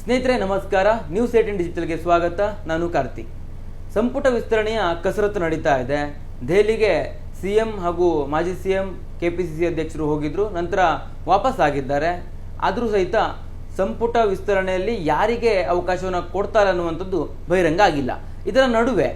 ಸ್ನೇಹಿತರೆ ನಮಸ್ಕಾರ. ನ್ಯೂಸ್ 18 ಡಿಜಿಟಲ್ಗೆ ಸ್ವಾಗತ. ನಾನು ಕಾರ್ತಿಕ್. ಸಂಪುಟ ವಿಸ್ತರಣೆಯ ಕಸರತ್ತು ನಡೀತಾ ಇದೆ. ದೆಹಲಿಗೆ ಸಿಎಂ ಹಾಗೂ ಮಾಜಿ ಸಿಎಂ ಕೆಪಿಸಿಸಿ ಅಧ್ಯಕ್ಷರು ಹೋಗಿದ್ರು, ನಂತರ ವಾಪಸ್ ಆಗಿದ್ದಾರೆ. ಆದರೂ ಸಹಿತ ಸಂಪುಟ ವಿಸ್ತರಣೆಯಲ್ಲಿ ಯಾರಿಗೆ ಅವಕಾಶವನ್ನು ಕೊಡ್ತಾರೆ ಅನ್ನುವಂಥದ್ದು ಬಹಿರಂಗ ಆಗಿಲ್ಲ. ಇದರ ನಡುವೆ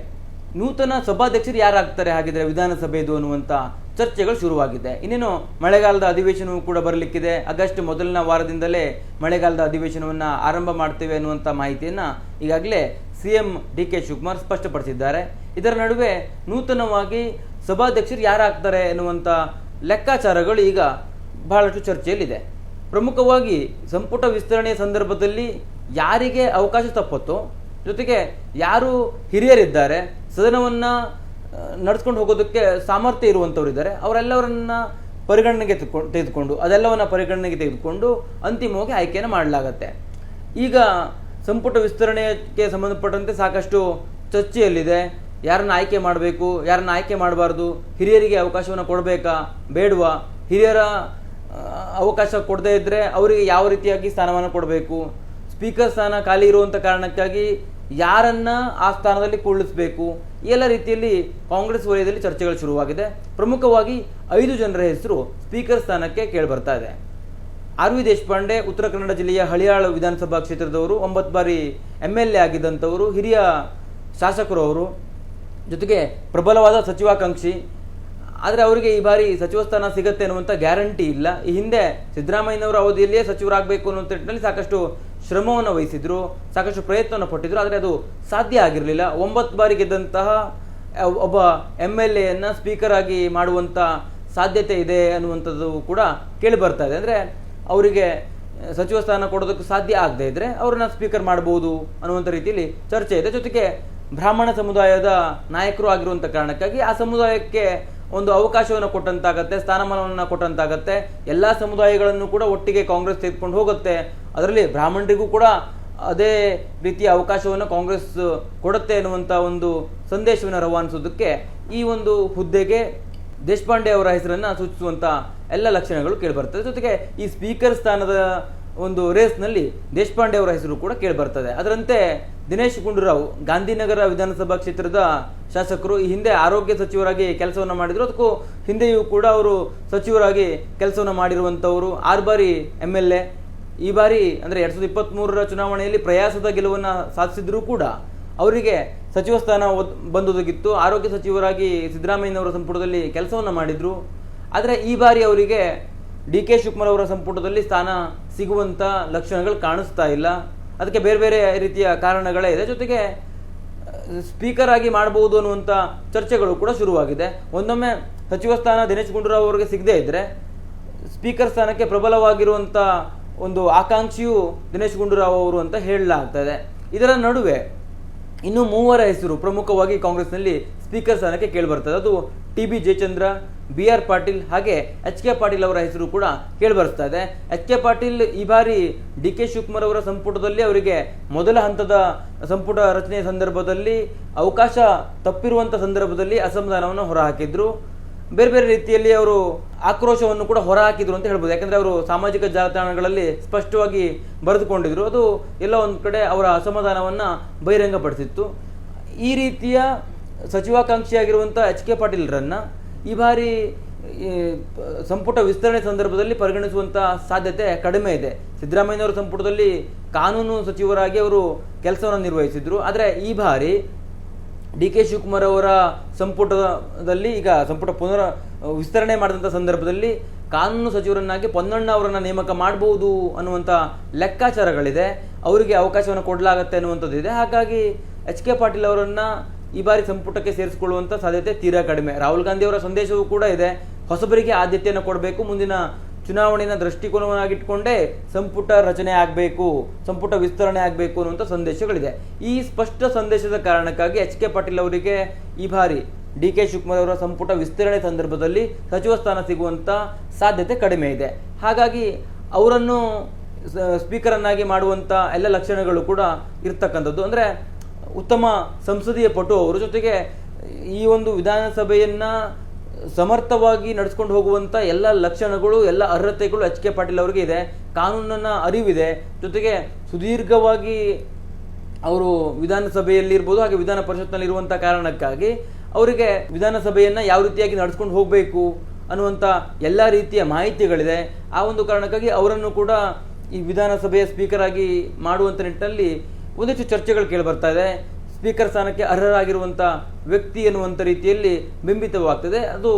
ನೂತನ ಸಭಾಧ್ಯಕ್ಷರು ಯಾರಾಗ್ತಾರೆ ಹಾಗಿದ್ರೆ ವಿಧಾನಸಭೆದು ಅನ್ನುವಂಥ ಚರ್ಚೆಗಳು ಶುರುವಾಗಿದೆ. ಇನ್ನೇನು ಮಳೆಗಾಲದ ಅಧಿವೇಶನವೂ ಕೂಡ ಬರಲಿಕ್ಕಿದೆ. ಆಗಸ್ಟ್ ಮೊದಲನ ವಾರದಿಂದಲೇ ಮಳೆಗಾಲದ ಅಧಿವೇಶನವನ್ನು ಆರಂಭ ಮಾಡ್ತೇವೆ ಅನ್ನುವಂಥ ಮಾಹಿತಿಯನ್ನು ಈಗಾಗಲೇ ಸಿಎಂ ಡಿ.ಕೆ. ಶಿವಕುಮಾರ್ ಸ್ಪಷ್ಟಪಡಿಸಿದ್ದಾರೆ. ಇದರ ನಡುವೆ ನೂತನವಾಗಿ ಸಭಾಧ್ಯಕ್ಷರು ಯಾರಾಗ್ತಾರೆ ಎನ್ನುವಂಥ ಲೆಕ್ಕಾಚಾರಗಳು ಈಗ ಬಹಳಷ್ಟು ಚರ್ಚೆಯಲ್ಲಿದೆ. ಪ್ರಮುಖವಾಗಿ ಸಂಪುಟ ವಿಸ್ತರಣೆಯ ಸಂದರ್ಭದಲ್ಲಿ ಯಾರಿಗೆ ಅವಕಾಶ ತಪ್ಪುತ್ತೋ, ಜೊತೆಗೆ ಯಾರು ಹಿರಿಯರಿದ್ದಾರೆ, ಸದನವನ್ನು ನಡೆಸ್ಕೊಂಡು ಹೋಗೋದಕ್ಕೆ ಸಾಮರ್ಥ್ಯ ಇರುವಂಥವ್ರು ಇದ್ದಾರೆ, ಅವರೆಲ್ಲವರನ್ನ ಪರಿಗಣನೆಗೆ ತೆಗೆದುಕೊಂಡು ಅಂತಿಮವಾಗಿ ಆಯ್ಕೆಯನ್ನು ಮಾಡಲಾಗತ್ತೆ. ಈಗ ಸಂಪುಟ ವಿಸ್ತರಣೆಗೆ ಸಂಬಂಧಪಟ್ಟಂತೆ ಸಾಕಷ್ಟು ಚರ್ಚೆಯಲ್ಲಿದೆ. ಯಾರನ್ನ ಆಯ್ಕೆ ಮಾಡಬೇಕು, ಯಾರನ್ನ ಆಯ್ಕೆ ಮಾಡಬಾರ್ದು, ಹಿರಿಯರಿಗೆ ಅವಕಾಶವನ್ನು ಕೊಡಬೇಕಾ ಬೇಡವಾ, ಹಿರಿಯರ ಅವಕಾಶ ಕೊಡದೇ ಇದ್ದರೆ ಅವರಿಗೆ ಯಾವ ರೀತಿಯಾಗಿ ಸ್ಥಾನಮಾನ ಕೊಡಬೇಕು, ಸ್ಪೀಕರ್ ಸ್ಥಾನ ಖಾಲಿ ಇರುವಂಥ ಕಾರಣಕ್ಕಾಗಿ ಯಾರನ್ನ ಆ ಸ್ಥಾನದಲ್ಲಿ ಕುಳ್ಳಿಸಬೇಕು, ಈ ಎಲ್ಲ ರೀತಿಯಲ್ಲಿ ಕಾಂಗ್ರೆಸ್ ವಲಯದಲ್ಲಿ ಚರ್ಚೆಗಳು ಶುರುವಾಗಿದೆ. ಪ್ರಮುಖವಾಗಿ 5 ಜನರ ಹೆಸರು ಸ್ಪೀಕರ್ ಸ್ಥಾನಕ್ಕೆ ಕೇಳಿಬರ್ತಾ ಇದೆ. ಆರ್.ವಿ. ದೇಶಪಾಂಡೆ ಉತ್ತರ ಕನ್ನಡ ಜಿಲ್ಲೆಯ ಹಳಿಯಾಳ ವಿಧಾನಸಭಾ ಕ್ಷೇತ್ರದವರು, 9 ಬಾರಿ MLA ಆಗಿದ್ದಂಥವರು, ಹಿರಿಯ ಶಾಸಕರು ಅವರು, ಜೊತೆಗೆ ಪ್ರಬಲವಾದ ಸಚಿವಾಕಾಂಕ್ಷಿ. ಆದರೆ ಅವರಿಗೆ ಈ ಬಾರಿ ಸಚಿವ ಸ್ಥಾನ ಸಿಗತ್ತೆ ಅನ್ನುವಂಥ ಗ್ಯಾರಂಟಿ ಇಲ್ಲ. ಈ ಹಿಂದೆ ಸಿದ್ದರಾಮಯ್ಯನವರ ಅವಧಿಯಲ್ಲಿಯೇ ಸಚಿವರಾಗಬೇಕು ಅನ್ನುವಂಥ ನಿಟ್ಟಿನಲ್ಲಿ ಸಾಕಷ್ಟು ಶ್ರಮವನ್ನು ವಹಿಸಿದ್ರು, ಸಾಕಷ್ಟು ಪ್ರಯತ್ನವನ್ನು ಪಟ್ಟಿದ್ರು. ಆದರೆ ಅದು ಸಾಧ್ಯ ಆಗಿರಲಿಲ್ಲ. 9 ಬಾರಿ ಗೆದ್ದಂತಹ ಒಬ್ಬ MLA ಸ್ಪೀಕರ್ ಆಗಿ ಮಾಡುವಂಥ ಸಾಧ್ಯತೆ ಇದೆ ಅನ್ನುವಂಥದ್ದು ಕೂಡ ಕೇಳಿ ಬರ್ತಾ ಇದೆ. ಅಂದರೆ ಅವರಿಗೆ ಸಚಿವ ಸ್ಥಾನ ಕೊಡೋದಕ್ಕೆ ಸಾಧ್ಯ ಆಗದೆ ಇದ್ರೆ ಅವ್ರನ್ನ ಸ್ಪೀಕರ್ ಮಾಡಬಹುದು ಅನ್ನುವಂಥ ರೀತಿಯಲ್ಲಿ ಚರ್ಚೆ ಇದೆ. ಜೊತೆಗೆ ಬ್ರಾಹ್ಮಣ ಸಮುದಾಯದ ನಾಯಕರು ಆಗಿರುವಂಥ ಕಾರಣಕ್ಕಾಗಿ ಆ ಸಮುದಾಯಕ್ಕೆ ಒಂದು ಅವಕಾಶವನ್ನು ಕೊಟ್ಟಂತಾಗತ್ತೆ, ಸ್ಥಾನಮಾನವನ್ನು ಕೊಟ್ಟಂತಾಗತ್ತೆ. ಎಲ್ಲ ಸಮುದಾಯಗಳನ್ನು ಕೂಡ ಒಟ್ಟಿಗೆ ಕಾಂಗ್ರೆಸ್ ತೆಗೆದುಕೊಂಡು ಹೋಗುತ್ತೆ. ಅದರಲ್ಲಿ ಬ್ರಾಹ್ಮಣರಿಗೂ ಕೂಡ ಅದೇ ರೀತಿಯ ಅವಕಾಶವನ್ನು ಕಾಂಗ್ರೆಸ್ ಕೊಡುತ್ತೆ ಅನ್ನುವಂಥ ಒಂದು ಸಂದೇಶವನ್ನು ರವಾನಿಸೋದಕ್ಕೆ ಈ ಒಂದು ಹುದ್ದೆಗೆ ದೇಶಪಾಂಡೆ ಅವರ ಹೆಸರನ್ನು ಸೂಚಿಸುವಂಥ ಎಲ್ಲ ಲಕ್ಷಣಗಳು ಕೇಳಿಬರ್ತದೆ. ಜೊತೆಗೆ ಈ ಸ್ಪೀಕರ್ ಸ್ಥಾನದ ಒಂದು ರೇಸ್ನಲ್ಲಿ ದೇಶಪಾಂಡೆ ಅವರ ಹೆಸರು ಕೂಡ ಕೇಳಿಬರ್ತದೆ. ಅದರಂತೆ ದಿನೇಶ್ ಗುಂಡೂರಾವ್ ಗಾಂಧಿನಗರ ವಿಧಾನಸಭಾ ಕ್ಷೇತ್ರದ ಶಾಸಕರು, ಈ ಹಿಂದೆ ಆರೋಗ್ಯ ಸಚಿವರಾಗಿ ಕೆಲಸವನ್ನು ಮಾಡಿದ್ರು. ಅದಕ್ಕೂ ಹಿಂದೆಯೂ ಕೂಡ ಅವರು ಸಚಿವರಾಗಿ ಕೆಲಸವನ್ನು ಮಾಡಿರುವಂಥವರು, 6 ಬಾರಿ MLA. ಈ ಬಾರಿ ಅಂದರೆ 2023 ಚುನಾವಣೆಯಲ್ಲಿ ಪ್ರಯಾಸದ ಗೆಲುವನ್ನು ಸಾಧಿಸಿದ್ರೂ ಕೂಡ ಅವರಿಗೆ ಸಚಿವ ಸ್ಥಾನ ಬಂದೊದಗಿತ್ತು. ಆರೋಗ್ಯ ಸಚಿವರಾಗಿ ಸಿದ್ದರಾಮಯ್ಯನವರ ಸಂಪುಟದಲ್ಲಿ ಕೆಲಸವನ್ನು ಮಾಡಿದ್ರು. ಆದರೆ ಈ ಬಾರಿ ಅವರಿಗೆ ಡಿ.ಕೆ. ಶಿವಕುಮಾರ್ ಅವರ ಸಂಪುಟದಲ್ಲಿ ಸ್ಥಾನ ಸಿಗುವಂಥ ಲಕ್ಷಣಗಳು ಕಾಣಿಸ್ತಾ ಇಲ್ಲ. ಅದಕ್ಕೆ ಬೇರೆ ಬೇರೆ ರೀತಿಯ ಕಾರಣಗಳೇ ಇದೆ. ಜೊತೆಗೆ ಸ್ಪೀಕರ್ ಆಗಿ ಮಾಡಬಹುದು ಅನ್ನುವಂಥ ಚರ್ಚೆಗಳು ಕೂಡ ಶುರುವಾಗಿದೆ. ಒಂದೊಮ್ಮೆ ಸಚಿವ ಸ್ಥಾನ ದಿನೇಶ್ ಗುಂಡೂರಾವ್ ಅವರಿಗೆ ಸಿಗದೇ ಇದ್ದರೆ ಸ್ಪೀಕರ್ ಸ್ಥಾನಕ್ಕೆ ಪ್ರಬಲವಾಗಿರುವಂಥ ಒಂದು ಆಕಾಂಕ್ಷಿಯು ದಿನೇಶ್ ಗುಂಡೂರಾವ್ ಅವರು ಅಂತ ಹೇಳಲಾಗ್ತದೆ. ಇದರ ನಡುವೆ ಇನ್ನು 3 ಹೆಸರು ಪ್ರಮುಖವಾಗಿ ಕಾಂಗ್ರೆಸ್ನಲ್ಲಿ ಸ್ಪೀಕರ್ ಸ್ಥಾನಕ್ಕೆ ಕೇಳಿಬರ್ತದೆ. ಅದು ಟಿ.ಬಿ. ಜಯಚಂದ್ರ, ಬಿ.ಆರ್. ಪಾಟೀಲ್ ಹಾಗೆ ಎಚ್.ಕೆ. ಪಾಟೀಲ್ ಅವರ ಹೆಸರು ಕೂಡ ಕೇಳಿಬರ್ತಾ ಇದೆ. ಎಚ್.ಕೆ. ಪಾಟೀಲ್ ಈ ಬಾರಿ ಡಿ.ಕೆ. ಶಿವಕುಮಾರ್ ಅವರ ಸಂಪುಟದಲ್ಲಿ ಅವರಿಗೆ ಮೊದಲ ಹಂತದ ಸಂಪುಟ ರಚನೆಯ ಸಂದರ್ಭದಲ್ಲಿ ಅವಕಾಶ ತಪ್ಪಿರುವಂಥ ಸಂದರ್ಭದಲ್ಲಿ ಅಸಮಾಧಾನವನ್ನು ಹೊರಹಾಕಿದ್ರು. ಬೇರೆ ಬೇರೆ ರೀತಿಯಲ್ಲಿ ಅವರು ಆಕ್ರೋಶವನ್ನು ಕೂಡ ಹೊರಹಾಕಿದ್ರು ಅಂತ ಹೇಳ್ಬೋದು. ಯಾಕಂದರೆ ಅವರು ಸಾಮಾಜಿಕ ಜಾಲತಾಣಗಳಲ್ಲಿ ಸ್ಪಷ್ಟವಾಗಿ ಬರೆದುಕೊಂಡಿದ್ರು. ಅದು ಎಲ್ಲ ಒಂದು ಕಡೆ ಅವರ ಅಸಮಾಧಾನವನ್ನು ಬಹಿರಂಗಪಡಿಸಿತ್ತು. ಈ ರೀತಿಯ ಸಚಿವಾಕಾಂಕ್ಷಿಯಾಗಿರುವಂಥ ಎಚ್.ಕೆ. ಪಾಟೀಲ್ರನ್ನು ಈ ಬಾರಿ ಸಂಪುಟ ವಿಸ್ತರಣೆ ಸಂದರ್ಭದಲ್ಲಿ ಪರಿಗಣಿಸುವಂಥ ಸಾಧ್ಯತೆ ಕಡಿಮೆ ಇದೆ. ಸಿದ್ದರಾಮಯ್ಯನವರ ಸಂಪುಟದಲ್ಲಿ ಕಾನೂನು ಸಚಿವರಾಗಿ ಅವರು ಕೆಲಸವನ್ನು ನಿರ್ವಹಿಸಿದ್ರು. ಆದರೆ ಈ ಬಾರಿ ಡಿ.ಕೆ. ಶಿವಕುಮಾರ್ ಅವರ ಸಂಪುಟದಲ್ಲಿ ಈಗ ಸಂಪುಟ ವಿಸ್ತರಣೆ ಮಾಡಿದಂಥ ಸಂದರ್ಭದಲ್ಲಿ ಕಾನೂನು ಸಚಿವರನ್ನಾಗಿ ಪೊನ್ನಣ್ಣ ಅವರನ್ನು ನೇಮಕ ಮಾಡಬಹುದು ಅನ್ನುವಂಥ ಲೆಕ್ಕಾಚಾರಗಳಿದೆ. ಅವರಿಗೆ ಅವಕಾಶವನ್ನು ಕೊಡಲಾಗತ್ತೆ ಅನ್ನುವಂಥದ್ದು ಇದೆ. ಹಾಗಾಗಿ ಎಚ್.ಕೆ. ಪಾಟೀಲ್ ಅವರನ್ನು ಈ ಬಾರಿ ಸಂಪುಟಕ್ಕೆ ಸೇರಿಸಿಕೊಳ್ಳುವಂಥ ಸಾಧ್ಯತೆ ತೀರಾ ಕಡಿಮೆ. ರಾಹುಲ್ ಗಾಂಧಿ ಅವರ ಸಂದೇಶವೂ ಕೂಡ ಇದೆ, ಹೊಸಬರಿಗೆ ಆದ್ಯತೆಯನ್ನು ಕೊಡಬೇಕು, ಮುಂದಿನ ಚುನಾವಣೆಯ ದೃಷ್ಟಿಕೋನವನ್ನಾಗಿಟ್ಕೊಂಡೇ ಸಂಪುಟ ರಚನೆ ಆಗಬೇಕು, ಸಂಪುಟ ವಿಸ್ತರಣೆ ಆಗಬೇಕು ಅನ್ನುವಂಥ ಸಂದೇಶಗಳಿದೆ. ಈ ಸ್ಪಷ್ಟ ಸಂದೇಶದ ಕಾರಣಕ್ಕಾಗಿ ಎಚ್.ಕೆ. ಪಾಟೀಲ್ ಅವರಿಗೆ ಈ ಬಾರಿ ಡಿ.ಕೆ. ಶಿವಕುಮಾರ್ ಅವರ ಸಂಪುಟ ವಿಸ್ತರಣೆ ಸಂದರ್ಭದಲ್ಲಿ ಸಚಿವ ಸ್ಥಾನ ಸಿಗುವಂಥ ಸಾಧ್ಯತೆ ಕಡಿಮೆ ಇದೆ. ಹಾಗಾಗಿ ಅವರನ್ನು ಸ್ಪೀಕರನ್ನಾಗಿ ಮಾಡುವಂಥ ಎಲ್ಲ ಲಕ್ಷಣಗಳು ಕೂಡ ಇರ್ತಕ್ಕಂಥದ್ದು. ಅಂದರೆ ಉತ್ತಮ ಸಂಸದೀಯ ಪಟು ಅವರು, ಜೊತೆಗೆ ಈ ಒಂದು ವಿಧಾನಸಭೆಯನ್ನು ಸಮರ್ಥವಾಗಿ ನಡೆಸ್ಕೊಂಡು ಹೋಗುವಂಥ ಎಲ್ಲ ಲಕ್ಷಣಗಳು, ಎಲ್ಲ ಅರ್ಹತೆಗಳು ಎಚ್ ಕೆ ಪಾಟೀಲ್ ಅವರಿಗೆ ಇದೆ. ಕಾನೂನನ್ನ ಅರಿವಿದೆ, ಜೊತೆಗೆ ಸುದೀರ್ಘವಾಗಿ ಅವರು ವಿಧಾನಸಭೆಯಲ್ಲಿ ಇರ್ಬೋದು, ಹಾಗೆ ವಿಧಾನ ಪರಿಷತ್ನಲ್ಲಿ ಇರುವಂಥ ಕಾರಣಕ್ಕಾಗಿ ಅವರಿಗೆ ವಿಧಾನಸಭೆಯನ್ನು ಯಾವ ರೀತಿಯಾಗಿ ನಡೆಸ್ಕೊಂಡು ಹೋಗಬೇಕು ಅನ್ನುವಂಥ ಎಲ್ಲ ರೀತಿಯ ಮಾಹಿತಿಗಳಿದೆ. ಆ ಒಂದು ಕಾರಣಕ್ಕಾಗಿ ಅವರನ್ನು ಕೂಡ ಈ ವಿಧಾನಸಭೆಯ ಸ್ಪೀಕರ್ ಆಗಿ ಮಾಡುವಂಥ ನಿಟ್ಟಿನಲ್ಲಿ ಒಂದಿಷ್ಟು ಚರ್ಚೆಗಳು ಕೇಳಿಬರ್ತಾ ಇದೆ. ಸ್ಪೀಕರ್ ಸ್ಥಾನಕ್ಕೆ ಅರ್ಹರಾಗಿರುವಂಥ ವ್ಯಕ್ತಿ ಎನ್ನುವಂಥ ರೀತಿಯಲ್ಲಿ ಬಿಂಬಿತವಾಗ್ತದೆ. ಅದು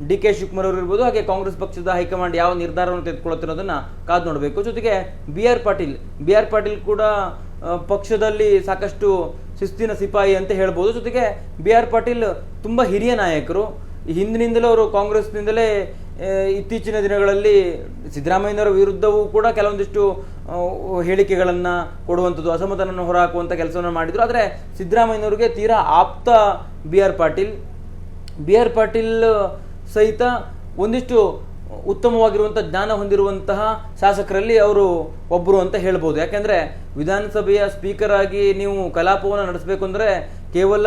ಡಿ ಕೆ ಶಿವಕುಮಾರ್ ಅವರು ಇರ್ಬೋದು, ಹಾಗೆ ಕಾಂಗ್ರೆಸ್ ಪಕ್ಷದ ಹೈಕಮಾಂಡ್ ಯಾವ ನಿರ್ಧಾರವನ್ನು ತೆಗೆದುಕೊಳ್ಳುತ್ತೆ ಅನ್ನೋದನ್ನ ಕಾದು ನೋಡಬೇಕು. ಜೊತೆಗೆ ಬಿ ಆರ್ ಪಾಟೀಲ್ ಕೂಡ ಪಕ್ಷದಲ್ಲಿ ಸಾಕಷ್ಟು ಶಿಸ್ತಿನ ಸಿಪಾಯಿ ಅಂತ ಹೇಳ್ಬೋದು. ಜೊತೆಗೆ ಬಿ ಆರ್ ಪಾಟೀಲ್ ತುಂಬ ಹಿರಿಯ ನಾಯಕರು. ಹಿಂದಿನಿಂದಲೂ ಅವರು ಕಾಂಗ್ರೆಸ್ನಿಂದಲೇ ಇತ್ತೀಚಿನ ದಿನಗಳಲ್ಲಿ ಸಿದ್ದರಾಮಯ್ಯನವರ ವಿರುದ್ಧವೂ ಕೂಡ ಕೆಲವೊಂದಿಷ್ಟು ಹೇಳಿಕೆಗಳನ್ನು ಕೊಡುವಂಥದ್ದು, ಅಸಮಾಧಾನವನ್ನು ಹೊರಹಾಕುವಂಥ ಕೆಲಸವನ್ನು ಮಾಡಿದರು. ಆದರೆ ಸಿದ್ದರಾಮಯ್ಯನವರಿಗೆ ತೀರಾ ಆಪ್ತ ಬಿ ಆರ್ ಪಾಟೀಲ್ ಸಹಿತ ಒಂದಿಷ್ಟು ಉತ್ತಮವಾಗಿರುವಂಥ ಜ್ಞಾನ ಹೊಂದಿರುವಂತಹ ಶಾಸಕರಲ್ಲಿ ಅವರು ಒಬ್ಬರು ಅಂತ ಹೇಳ್ಬೋದು. ಯಾಕೆಂದರೆ ವಿಧಾನಸಭೆಯ ಸ್ಪೀಕರ್ ಆಗಿ ನೀವು ಕಲಾಪವನ್ನು ನಡೆಸಬೇಕು ಅಂದರೆ ಕೇವಲ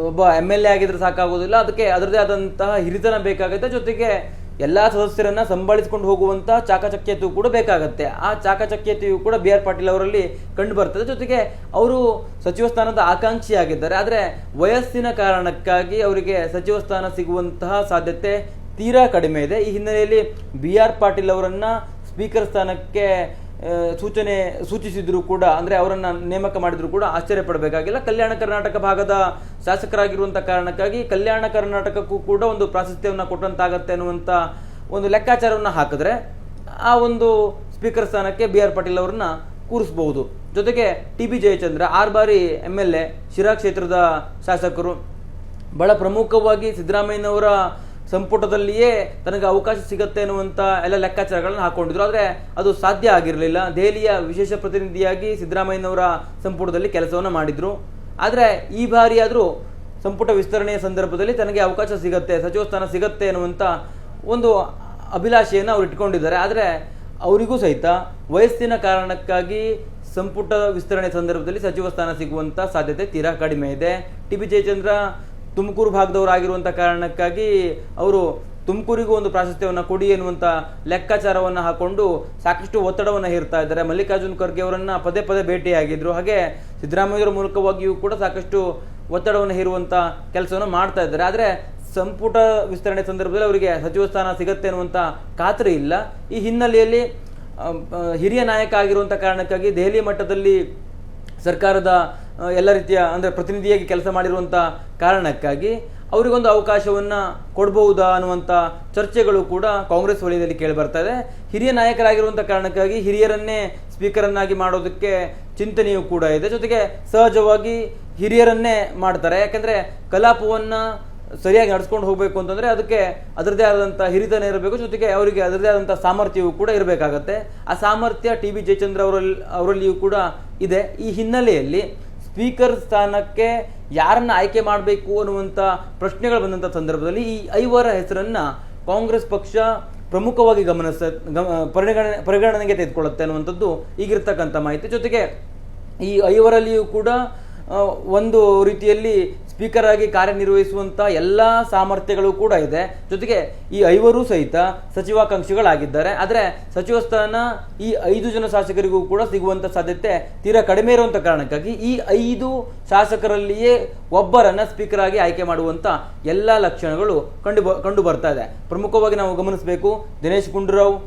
ಒಬ್ಬ MLA ಆಗಿದ್ರೆ ಸಾಕಾಗೋದಿಲ್ಲ, ಅದಕ್ಕೆ ಅದರದೇ ಆದಂತಹ ಹಿರಿತನ ಬೇಕಾಗುತ್ತೆ. ಜೊತೆಗೆ ಎಲ್ಲ ಸದಸ್ಯರನ್ನ ಸಂಭಾಳಿಸಿಕೊಂಡು ಹೋಗುವಂಥ ಚಾಕಚಕ್ಯತೆಯು ಕೂಡ ಬೇಕಾಗತ್ತೆ. ಆ ಚಾಕಚಕ್ಯತೆಯು ಕೂಡ ಬಿ ಆರ್ ಪಾಟೀಲ್ ಅವರಲ್ಲಿ ಕಂಡು ಬರ್ತದೆ. ಜೊತೆಗೆ ಅವರು ಸಚಿವ ಸ್ಥಾನದ ಆಕಾಂಕ್ಷಿಯಾಗಿದ್ದಾರೆ. ಆದರೆ ವಯಸ್ಸಿನ ಕಾರಣಕ್ಕಾಗಿ ಅವರಿಗೆ ಸಚಿವ ಸ್ಥಾನ ಸಿಗುವಂತಹ ಸಾಧ್ಯತೆ ತೀರಾ ಕಡಿಮೆ ಇದೆ. ಈ ಹಿನ್ನೆಲೆಯಲ್ಲಿ ಬಿ ಆರ್ ಪಾಟೀಲ್ ಅವರನ್ನ ಸ್ಪೀಕರ್ ಸ್ಥಾನಕ್ಕೆ ಸೂಚಿಸಿದ್ರು ಕೂಡ, ಅಂದರೆ ಅವರನ್ನು ನೇಮಕ ಮಾಡಿದ್ರು ಕೂಡ ಆಶ್ಚರ್ಯ ಪಡಬೇಕಾಗಿಲ್ಲ. ಕಲ್ಯಾಣ ಕರ್ನಾಟಕ ಭಾಗದ ಶಾಸಕರಾಗಿರುವಂಥ ಕಾರಣಕ್ಕಾಗಿ ಕಲ್ಯಾಣ ಕರ್ನಾಟಕಕ್ಕೂ ಕೂಡ ಒಂದು ಪ್ರಾಶಸ್ತ್ಯವನ್ನು ಕೊಟ್ಟಂತಾಗತ್ತೆ ಅನ್ನುವಂಥ ಒಂದು ಲೆಕ್ಕಾಚಾರವನ್ನು ಹಾಕಿದ್ರೆ ಆ ಒಂದು ಸ್ಪೀಕರ್ ಸ್ಥಾನಕ್ಕೆ ಬಿ ಆರ್ ಪಾಟೀಲ್ ಅವರನ್ನ ಕೂರಿಸಬಹುದು. ಜೊತೆಗೆ ಟಿ ಬಿ ಜಯಚಂದ್ರ 6 ಬಾರಿ MLA, ಶಿರಾ ಕ್ಷೇತ್ರದ ಶಾಸಕರು, ಬಹಳ ಪ್ರಮುಖವಾಗಿ ಸಿದ್ದರಾಮಯ್ಯನವರ ಸಂಪುಟದಲ್ಲಿಯೇ ತನಗೆ ಅವಕಾಶ ಸಿಗತ್ತೆ ಅನ್ನುವಂಥ ಎಲ್ಲ ಲೆಕ್ಕಾಚಾರಗಳನ್ನು ಹಾಕೊಂಡಿದ್ರು. ಆದರೆ ಅದು ಸಾಧ್ಯ ಆಗಿರಲಿಲ್ಲ. ದೆಹಲಿಯ ವಿಶೇಷ ಪ್ರತಿನಿಧಿಯಾಗಿ ಸಿದ್ದರಾಮಯ್ಯನವರ ಸಂಪುಟದಲ್ಲಿ ಕೆಲಸವನ್ನು ಮಾಡಿದ್ರು. ಆದರೆ ಈ ಬಾರಿ ಆದರೂ ಸಂಪುಟ ವಿಸ್ತರಣೆಯ ಸಂದರ್ಭದಲ್ಲಿ ತನಗೆ ಅವಕಾಶ ಸಿಗತ್ತೆ, ಸಚಿವ ಸ್ಥಾನ ಸಿಗತ್ತೆ ಅನ್ನುವಂಥ ಒಂದು ಅಭಿಲಾಷೆಯನ್ನು ಅವರು ಇಟ್ಕೊಂಡಿದ್ದಾರೆ. ಆದರೆ ಅವರಿಗೂ ಸಹಿತ ವಯಸ್ಸಿನ ಕಾರಣಕ್ಕಾಗಿ ಸಂಪುಟ ವಿಸ್ತರಣೆ ಸಂದರ್ಭದಲ್ಲಿ ಸಚಿವ ಸ್ಥಾನ ಸಿಗುವಂಥ ಸಾಧ್ಯತೆ ತೀರಾ ಕಡಿಮೆ ಇದೆ. ಟಿ ಬಿ ಜಯಚಂದ್ರ ತುಮಕೂರು ಭಾಗದವರಾಗಿರುವಂಥ ಕಾರಣಕ್ಕಾಗಿ ಅವರು ತುಮಕೂರಿಗೂ ಒಂದು ಪ್ರಾಶಸ್ತ್ಯವನ್ನು ಕೊಡಿ ಎನ್ನುವಂಥ ಲೆಕ್ಕಾಚಾರವನ್ನು ಹಾಕೊಂಡು ಸಾಕಷ್ಟು ಒತ್ತಡವನ್ನು ಹೇರ್ತಾ ಇದ್ದಾರೆ. ಮಲ್ಲಿಕಾರ್ಜುನ್ ಖರ್ಗೆ ಅವರನ್ನು ಪದೇ ಪದೇ ಭೇಟಿಯಾಗಿದ್ರು. ಹಾಗೆ ಸಿದ್ದರಾಮಯ್ಯರ ಮೂಲಕವಾಗಿಯೂ ಕೂಡ ಸಾಕಷ್ಟು ಒತ್ತಡವನ್ನು ಹೇರುವಂಥ ಕೆಲಸವನ್ನು ಮಾಡ್ತಾ ಇದ್ದಾರೆ. ಆದರೆ ಸಂಪುಟ ವಿಸ್ತರಣೆ ಸಂದರ್ಭದಲ್ಲಿ ಅವರಿಗೆ ಸಚಿವ ಸ್ಥಾನ ಸಿಗತ್ತೆ ಅನ್ನುವಂಥ ಖಾತ್ರಿ ಇಲ್ಲ. ಈ ಹಿನ್ನೆಲೆಯಲ್ಲಿ ಹಿರಿಯ ನಾಯಕ ಆಗಿರುವಂಥ ಕಾರಣಕ್ಕಾಗಿ ದೆಹಲಿ ಮಟ್ಟದಲ್ಲಿ ಸರ್ಕಾರದ ಎಲ್ಲ ರೀತಿಯ ಅಂದರೆ ಪ್ರತಿನಿಧಿಯಾಗಿ ಕೆಲಸ ಮಾಡಿರುವಂಥ ಕಾರಣಕ್ಕಾಗಿ ಅವರಿಗೊಂದು ಅವಕಾಶವನ್ನು ಕೊಡಬಹುದಾ ಅನ್ನುವಂಥ ಚರ್ಚೆಗಳು ಕೂಡ ಕಾಂಗ್ರೆಸ್ ವಲಯದಲ್ಲಿ ಕೇಳಿ ಬರ್ತಾ ಇದೆ. ಹಿರಿಯ ನಾಯಕರಾಗಿರುವಂಥ ಕಾರಣಕ್ಕಾಗಿ ಹಿರಿಯರನ್ನೇ ಸ್ಪೀಕರನ್ನಾಗಿ ಮಾಡೋದಕ್ಕೆ ಚಿಂತನೆಯೂ ಕೂಡ ಇದೆ. ಜೊತೆಗೆ ಸಹಜವಾಗಿ ಹಿರಿಯರನ್ನೇ ಮಾಡ್ತಾರೆ. ಯಾಕೆಂದರೆ ಕಲಾಪವನ್ನು ಸರಿಯಾಗಿ ನಡೆಸ್ಕೊಂಡು ಹೋಗಬೇಕು ಅಂತಂದರೆ ಅದಕ್ಕೆ ಅದರದೇ ಆದಂಥ ಹಿರಿತನ ಇರಬೇಕು. ಜೊತೆಗೆ ಅವರಿಗೆ ಅದರದೇ ಆದಂಥ ಸಾಮರ್ಥ್ಯವೂ ಕೂಡ ಇರಬೇಕಾಗತ್ತೆ. ಆ ಸಾಮರ್ಥ್ಯ ಟಿ ಬಿ ಜಯಚಂದ್ರ ಅವರಲ್ಲಿಯೂ ಕೂಡ ಇದೆ. ಈ ಹಿನ್ನೆಲೆಯಲ್ಲಿ ಸ್ಪೀಕರ್ ಸ್ಥಾನಕ್ಕೆ ಯಾರನ್ನ ಆಯ್ಕೆ ಮಾಡಬೇಕು ಅನ್ನುವಂಥ ಪ್ರಶ್ನೆಗಳು ಬಂದಂಥ ಸಂದರ್ಭದಲ್ಲಿ ಈ 5 ಹೆಸರನ್ನು ಕಾಂಗ್ರೆಸ್ ಪಕ್ಷ ಪ್ರಮುಖವಾಗಿ ಪರಿಗಣನೆಗೆ ತೆಗೆದುಕೊಳ್ಳುತ್ತೆ ಅನ್ನುವಂಥದ್ದು ಈಗಿರ್ತಕ್ಕಂಥ ಮಾಹಿತಿ. ಜೊತೆಗೆ ಈ 5ರಲ್ಲಿಯೂ ಕೂಡ ಒಂದು ರೀತಿಯಲ್ಲಿ ಸ್ಪೀಕರ್ ಆಗಿ ಕಾರ್ಯನಿರ್ವಹಿಸುವಂಥ ಎಲ್ಲ ಸಾಮರ್ಥ್ಯಗಳು ಕೂಡ ಇದೆ. ಜೊತೆಗೆ ಈ 5 ಸಹಿತ ಸಚಿವಾಕಾಂಕ್ಷಿಗಳಾಗಿದ್ದಾರೆ. ಆದರೆ ಸಚಿವ ಸ್ಥಾನ ಈ 5 ಜನ ಶಾಸಕರಿಗೂ ಕೂಡ ಸಿಗುವಂಥ ಸಾಧ್ಯತೆ ತೀರಾ ಕಡಿಮೆ ಇರುವಂಥ ಕಾರಣಕ್ಕಾಗಿ ಈ 5 ಶಾಸಕರಲ್ಲಿಯೇ ಒಬ್ಬರನ್ನ ಸ್ಪೀಕರ್ ಆಗಿ ಆಯ್ಕೆ ಮಾಡುವಂಥ ಎಲ್ಲ ಲಕ್ಷಣಗಳು ಕಂಡು ಬರ್ತಾ ಇದೆ. ಪ್ರಮುಖವಾಗಿ ನಾವು ಗಮನಿಸಬೇಕು, ದಿನೇಶ್ ಗುಂಡೂರಾವ್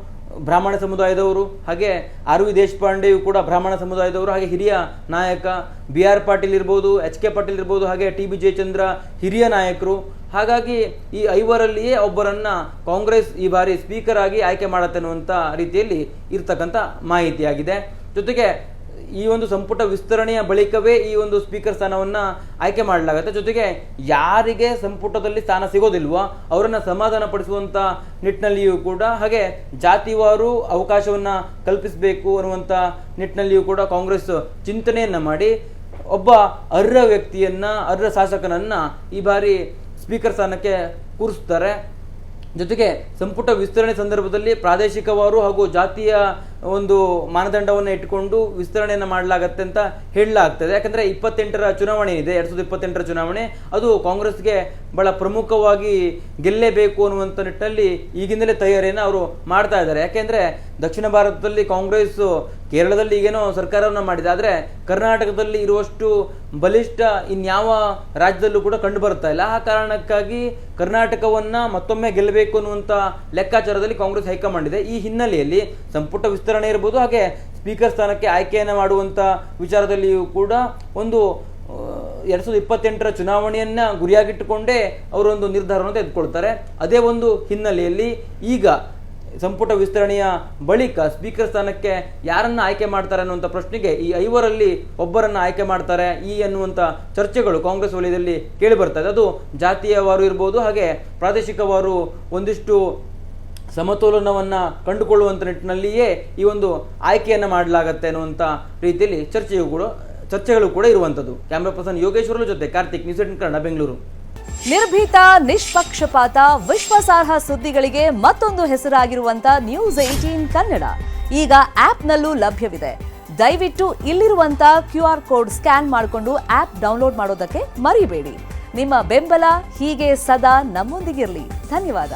ಬ್ರಾಹ್ಮಣ ಸಮುದಾಯದವರು, ಹಾಗೆ ಆರ್ ವಿ ದೇಶಪಾಂಡೆಯು ಕೂಡ ಬ್ರಾಹ್ಮಣ ಸಮುದಾಯದವರು, ಹಾಗೆ ಹಿರಿಯ ನಾಯಕ ಬಿ ಆರ್ ಪಾಟೀಲ್ ಇರ್ಬೋದು, ಎಚ್ ಕೆ ಪಾಟೀಲ್ ಇರ್ಬೋದು, ಹಾಗೆ ಟಿ ಬಿ ಜಯಚಂದ್ರ ಹಿರಿಯ ನಾಯಕರು. ಹಾಗಾಗಿ ಈ 5ರಲ್ಲಿಯೇ ಒಬ್ಬರನ್ನ ಕಾಂಗ್ರೆಸ್ ಈ ಬಾರಿ ಸ್ಪೀಕರ್ ಆಗಿ ಆಯ್ಕೆ ಮಾಡತ್ತೆ ಅನ್ನುವಂಥ ರೀತಿಯಲ್ಲಿ ಇರ್ತಕ್ಕಂಥ ಮಾಹಿತಿಯಾಗಿದೆ. ಜೊತೆಗೆ ಈ ಒಂದು ಸಂಪುಟ ವಿಸ್ತರಣೆಯ ಬಳಿಕವೇ ಈ ಒಂದು ಸ್ಪೀಕರ್ ಸ್ಥಾನವನ್ನು ಆಯ್ಕೆ ಮಾಡಲಾಗುತ್ತೆ. ಜೊತೆಗೆ ಯಾರಿಗೆ ಸಂಪುಟದಲ್ಲಿ ಸ್ಥಾನ ಸಿಗೋದಿಲ್ವೋ ಅವರನ್ನು ಸಮಾಧಾನ ಪಡಿಸುವಂಥ ನಿಟ್ಟಿನಲ್ಲಿಯೂ ಕೂಡ, ಹಾಗೆ ಜಾತಿವಾರು ಅವಕಾಶವನ್ನು ಕಲ್ಪಿಸಬೇಕು ಅನ್ನುವಂಥ ನಿಟ್ಟಿನಲ್ಲಿಯೂ ಕೂಡ ಕಾಂಗ್ರೆಸ್ ಚಿಂತನೆಯನ್ನು ಮಾಡಿ ಒಬ್ಬ ಅರ್ಹ ವ್ಯಕ್ತಿಯನ್ನು, ಅರ್ಹ ಶಾಸಕನನ್ನು ಈ ಬಾರಿ ಸ್ಪೀಕರ್ ಸ್ಥಾನಕ್ಕೆ ಕೂರಿಸ್ತಾರೆ. ಜೊತೆಗೆ ಸಂಪುಟ ವಿಸ್ತರಣೆ ಸಂದರ್ಭದಲ್ಲಿ ಪ್ರಾದೇಶಿಕವಾರು ಹಾಗೂ ಜಾತಿಯ ಒಂದು ಮಾನದಂಡವನ್ನು ಇಟ್ಟುಕೊಂಡು ವಿಸ್ತರಣೆಯನ್ನು ಮಾಡಲಾಗತ್ತೆ ಅಂತ ಹೇಳಲಾಗ್ತದೆ. ಯಾಕಂದರೆ 28ರ ಚುನಾವಣೆ ಇದೆ, 2028ರ ಚುನಾವಣೆ, ಅದು ಕಾಂಗ್ರೆಸ್ಗೆ ಬಹಳ ಪ್ರಮುಖವಾಗಿ ಗೆಲ್ಲೇಬೇಕು ಅನ್ನುವಂಥ ನಿಟ್ಟಿನಲ್ಲಿ ಈಗಿಂದಲೇ ತಯಾರಿಯನ್ನು ಅವರು ಮಾಡ್ತಾ ಇದ್ದಾರೆ. ಯಾಕೆಂದರೆ ದಕ್ಷಿಣ ಭಾರತದಲ್ಲಿ ಕಾಂಗ್ರೆಸ್ ಕೇರಳದಲ್ಲಿ ಈಗೇನೋ ಸರ್ಕಾರವನ್ನು ಮಾಡಿದೆ, ಆದರೆ ಕರ್ನಾಟಕದಲ್ಲಿ ಇರುವಷ್ಟು ಬಲಿಷ್ಠ ಇನ್ಯಾವ ರಾಜ್ಯದಲ್ಲೂ ಕೂಡ ಕಂಡು ಬರ್ತಾ ಇಲ್ಲ. ಆ ಕಾರಣಕ್ಕಾಗಿ ಕರ್ನಾಟಕವನ್ನು ಮತ್ತೊಮ್ಮೆ ಗೆಲ್ಲಬೇಕು ಅನ್ನುವಂಥ ಲೆಕ್ಕಾಚಾರದಲ್ಲಿ ಕಾಂಗ್ರೆಸ್ ಹೈಕಮಾಂಡ್ ಇದೆ. ಈ ಹಿನ್ನೆಲೆಯಲ್ಲಿ ಸಂಪುಟ ವಿಸ್ತರಣೆ ಇರ್ಬೋದು, ಹಾಗೆ ಸ್ಪೀಕರ್ ಸ್ಥಾನಕ್ಕೆ ಆಯ್ಕೆಯನ್ನು ಮಾಡುವಂಥ ವಿಚಾರದಲ್ಲಿಯೂ ಕೂಡ ಒಂದು 2028ರ ಚುನಾವಣೆಯನ್ನು ಗುರಿಯಾಗಿಟ್ಟುಕೊಂಡೇ ಅವರೊಂದು ನಿರ್ಧಾರವನ್ನು ತೆಗೆದುಕೊಳ್ತಾರೆ. ಅದೇ ಒಂದು ಹಿನ್ನೆಲೆಯಲ್ಲಿ ಈಗ ಸಂಪುಟ ವಿಸ್ತರಣೆಯ ಬಳಿಕ ಸ್ಪೀಕರ್ ಸ್ಥಾನಕ್ಕೆ ಯಾರನ್ನ ಆಯ್ಕೆ ಮಾಡ್ತಾರೆ ಅನ್ನುವಂಥ ಪ್ರಶ್ನೆಗೆ ಈ 5ರಲ್ಲಿ ಒಬ್ಬರನ್ನ ಆಯ್ಕೆ ಮಾಡ್ತಾರೆ ಈ ಅನ್ನುವಂಥ ಚರ್ಚೆಗಳು ಕಾಂಗ್ರೆಸ್ ವಲಯದಲ್ಲಿ ಕೇಳಿ ಬರ್ತದೆ. ಅದು ಜಾತಿಯವಾರು ಇರ್ಬೋದು, ಹಾಗೆ ಪ್ರಾದೇಶಿಕವಾರು ಒಂದಿಷ್ಟು ಸಮತೋಲನವನ್ನು ಕಂಡುಕೊಳ್ಳುವಂಥ ನಿಟ್ಟಿನಲ್ಲಿಯೇ ಈ ಒಂದು ಆಯ್ಕೆಯನ್ನು ಮಾಡಲಾಗತ್ತೆ ಅನ್ನುವಂಥ ರೀತಿಯಲ್ಲಿ ಚರ್ಚೆಗಳು ಕೂಡ ಇರುವಂಥದ್ದು. ಕ್ಯಾಮ್ರಾ ಪರ್ಸನ್ ಯೋಗೇಶ್ವರ ಜೊತೆ ಕಾರ್ತಿಕ್, ನ್ಯೂಸ್ 18 ಕನ್ನಡ, ಬೆಂಗಳೂರು. ನಿರ್ಭೀತ, ನಿಷ್ಪಕ್ಷಪಾತ, ವಿಶ್ವಾಸಾರ್ಹ ಸುದ್ದಿಗಳಿಗೆ ಮತ್ತೊಂದು ಹೆಸರಾಗಿರುವಂತ ನ್ಯೂಸ್ 18 ಕನ್ನಡ ಈಗ ಆಪ್ನಲ್ಲೂ ಲಭ್ಯವಿದೆ. ದಯವಿಟ್ಟು ಇಲ್ಲಿರುವಂತ QR ಕೋಡ್ ಸ್ಕ್ಯಾನ್ ಮಾಡಿಕೊಂಡು ಆಪ್ ಡೌನ್ಲೋಡ್ ಮಾಡೋದಕ್ಕೆ ಮರಿಬೇಡಿ. ನಿಮ್ಮ ಬೆಂಬಲ ಹೀಗೆ ಸದಾ ನಮ್ಮೊಂದಿಗಿರಲಿ. ಧನ್ಯವಾದ.